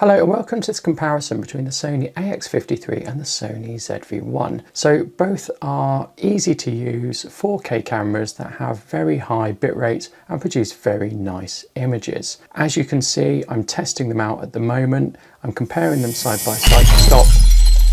Hello and welcome to this comparison between the Sony AX53 and the Sony ZV-1. So both are easy to use 4K cameras that have very high bitrate and produce very nice images. As you can see, I'm testing them out at the moment. I'm comparing them side by side.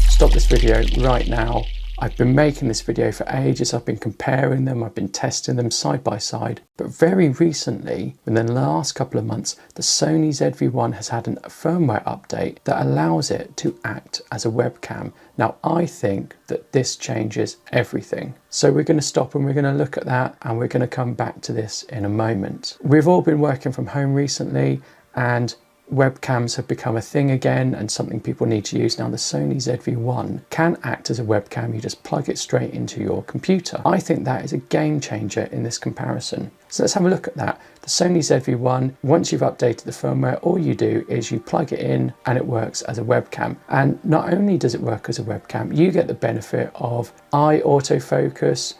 Stop this video right now. I've been making this video for ages. I've been comparing them, I've been testing them side by side. But very recently, within the last couple of months, the Sony ZV-1 has had a firmware update that allows it to act as a webcam. Now, I think that this changes everything. So we're going to stop and we're going to look at that, and we're going to come back to this in a moment. We've all been working from home recently, and webcams have become a thing again and something people need to use. Now the Sony ZV-1 can act as a webcam. You just plug it straight into your computer. I think that is a game changer in this comparison. So let's have a look at that. The Sony ZV-1, once you've updated the firmware, all you do is you plug it in and it works as a webcam. And not only does it work as a webcam, you get the benefit of eye autofocus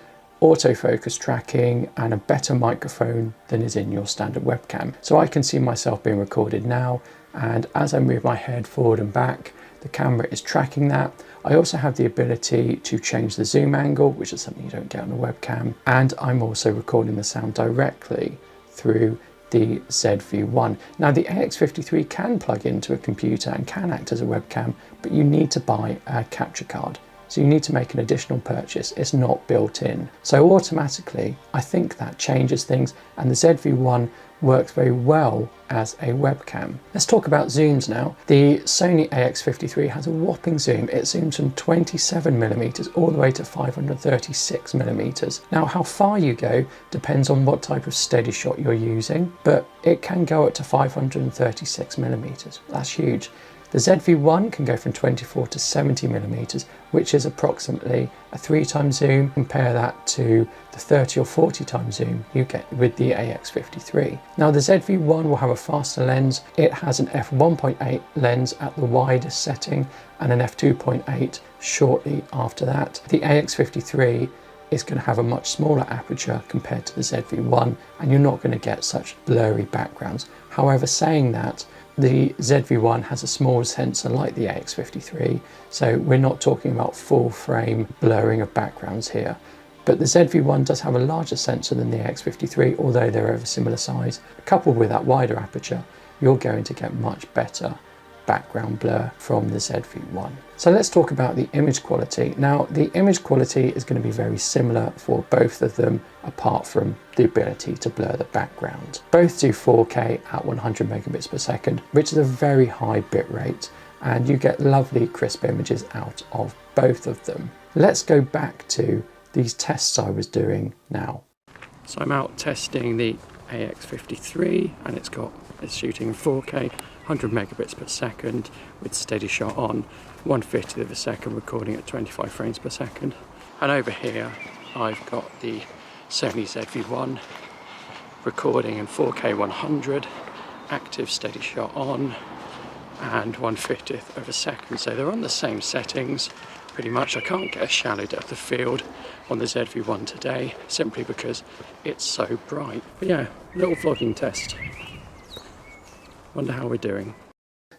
tracking, and a better microphone than is in your standard webcam. So I can see myself being recorded now, and as I move my head forward and back, the camera is tracking that. I also have the ability to change the zoom angle, which is something you don't get on a webcam, and I'm also recording the sound directly through the ZV-1. Now the AX53 can plug into a computer and can act as a webcam, but you need to buy a capture card. So you need to make an additional purchase. It's not built in. So automatically, I think that changes things, and the ZV-1 works very well as a webcam. Let's talk about zooms now. The Sony AX53 has a whopping zoom. It zooms from 27mm all the way to 536mm. Now, how far you go depends on what type of steady shot you're using, but it can go up to 536mm. That's huge. The ZV-1 can go from 24 to 70mm, which is approximately a 3x zoom. Compare that to the 30 or 40x zoom you get with the AX53. Now the ZV-1 will have a faster lens. It has an f1.8 lens at the widest setting and an f2.8 shortly after that. The AX53 is going to have a much smaller aperture compared to the ZV-1, and you're not going to get such blurry backgrounds. However, saying that, the ZV-1 has a smaller sensor like the AX53, so we're not talking about full frame blurring of backgrounds here. But the ZV-1 does have a larger sensor than the AX53, although they're of a similar size. Coupled with that wider aperture, you're going to get much better background blur from the ZV-1. So let's talk about the image quality. Now the image quality is going to be very similar for both of them, apart from the ability to blur the background. Both do 4K at 100 megabits per second, which is a very high bit rate, and you get lovely crisp images out of both of them. Let's go back to these tests I was doing now. So I'm out testing the AX53, and it's shooting in 4K 100 megabits per second with steady shot on, 1/50 of a second, recording at 25 frames per second. And over here I've got the Sony ZV-1 recording in 4K 100, active steady shot on, and 1/50 of a second. So they're on the same settings pretty much. I can't get a shallow depth of field on the ZV-1 today, simply because it's so bright. But yeah, little vlogging test. Wonder how we're doing.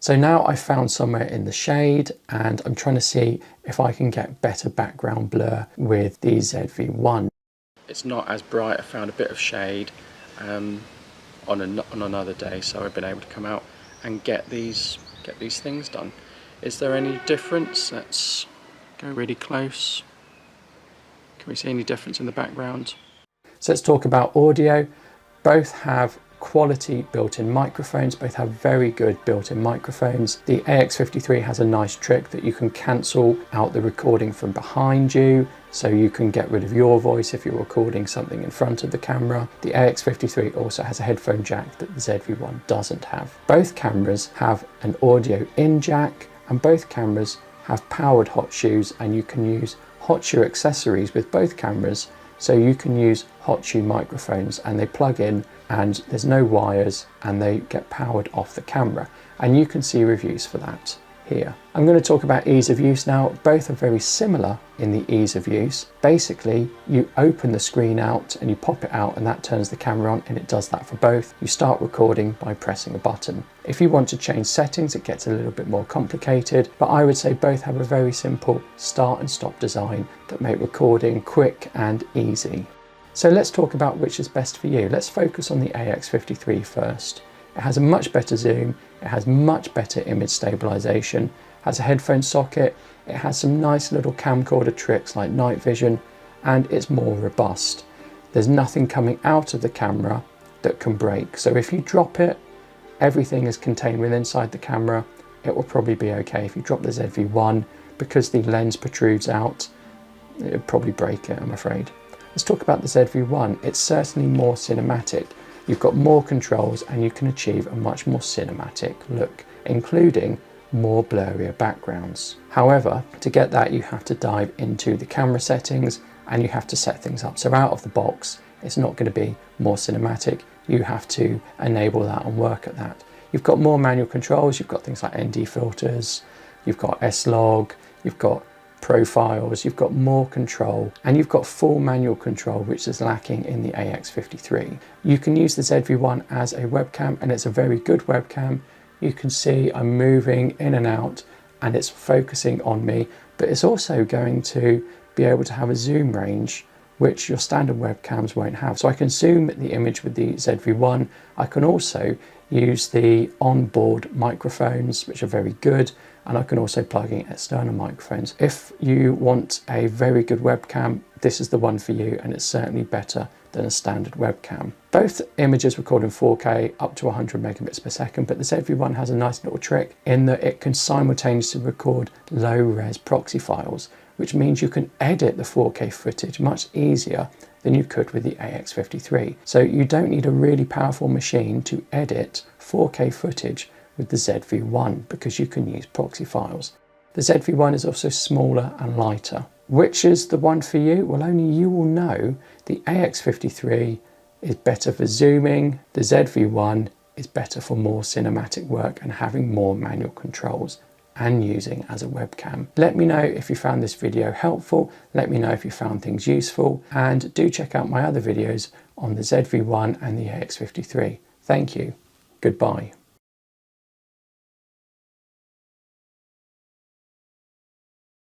So now I found somewhere in the shade, and I'm trying to see if I can get better background blur with the ZV-1. It's not as bright. I found a bit of shade on another day, so I've been able to come out and get these things done. Is there any difference? Let's go really close. Can we see any difference in the background? So let's talk about audio. Both have quality built-in microphones, both have very good built-in microphones. The AX53 has a nice trick that you can cancel out the recording from behind you, so you can get rid of your voice if you're recording something in front of the camera. The AX53 also has a headphone jack that the ZV-1 doesn't have. Both cameras have an audio in jack, and both cameras have powered hot shoes, and you can use hot shoe accessories with both cameras. So you can use hot shoe microphones, and they plug in and there's no wires, and they get powered off the camera, and you can see reviews for that here. I'm going to talk about ease of use now. Both are very similar in the ease of use. Basically, you open the screen out and you pop it out and that turns the camera on, and it does that for both. You start recording by pressing a button. If you want to change settings, it gets a little bit more complicated, but I would say both have a very simple start and stop design that make recording quick and easy. So let's talk about which is best for you. Let's focus on the AX53 first. It has a much better zoom, it has much better image stabilisation, has a headphone socket, it has some nice little camcorder tricks like night vision, and it's more robust. There's nothing coming out of the camera that can break. So if you drop it, everything is contained within inside the camera. It will probably be okay. If you drop the ZV-1, because the lens protrudes out, it'll probably break it, I'm afraid. Let's talk about the ZV-1. It's certainly more cinematic. You've got more controls and you can achieve a much more cinematic look, including more blurrier backgrounds. However, to get that, you have to dive into the camera settings and you have to set things up. So out of the box, it's not going to be more cinematic. You have to enable that and work at that. You've got more manual controls. You've got things like ND filters, you've got S-Log, you've got profiles, you've got more control, and you've got full manual control, which is lacking in the AX53. You can use the ZV-1 as a webcam, and it's a very good webcam. You can see I'm moving in and out and it's focusing on me, but it's also going to be able to have a zoom range which your standard webcams won't have. So I can zoom the image with the ZV-1. I can also use the onboard microphones, which are very good, and I can also plug in external microphones. If you want a very good webcam, this is the one for you, and it's certainly better than a standard webcam. Both images record in 4K up to 100 megabits per second, but the ZV-1 has a nice little trick in that it can simultaneously record low-res proxy files, which means you can edit the 4K footage much easier than you could with the AX53. So you don't need a really powerful machine to edit 4K footage with the ZV-1 because you can use proxy files. The ZV-1 is also smaller and lighter. Which is the one for you? Well, only you will know. The AX53 is better for zooming. The ZV-1 is better for more cinematic work and having more manual controls and using as a webcam. Let me know if you found this video helpful. Let me know if you found things useful, and do check out my other videos on the ZV-1 and the AX53. Thank you. Goodbye.